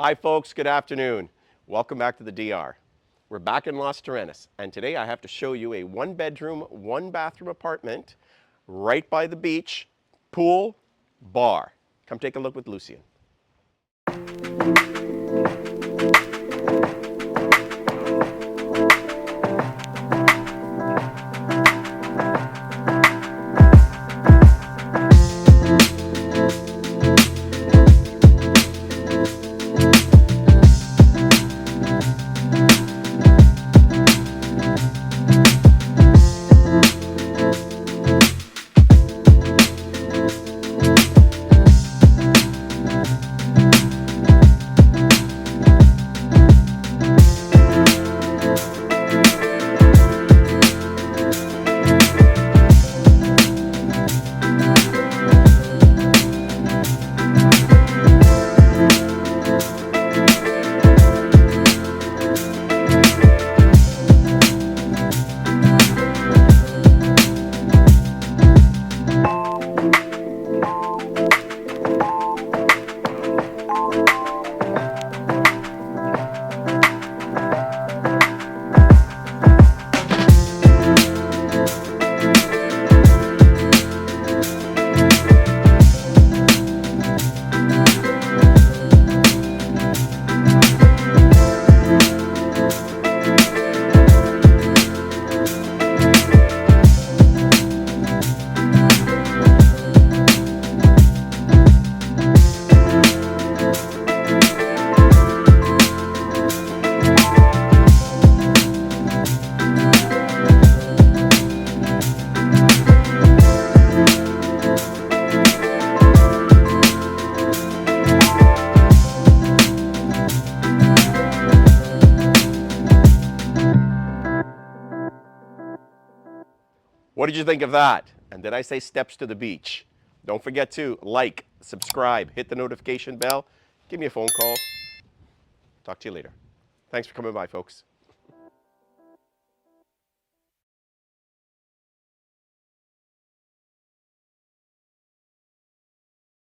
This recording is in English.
Hi folks, good afternoon. Welcome back to the DR. We're back in Los Terrenas, and today I have to show you a one-bedroom, one-bathroom apartment right by the beach, pool, bar. Come take a look with Lucien. What did you think of that? And did I say steps to the beach? Don't forget to like, subscribe, hit the notification bell, give me a phone call. Talk to you later. Thanks for coming by, folks.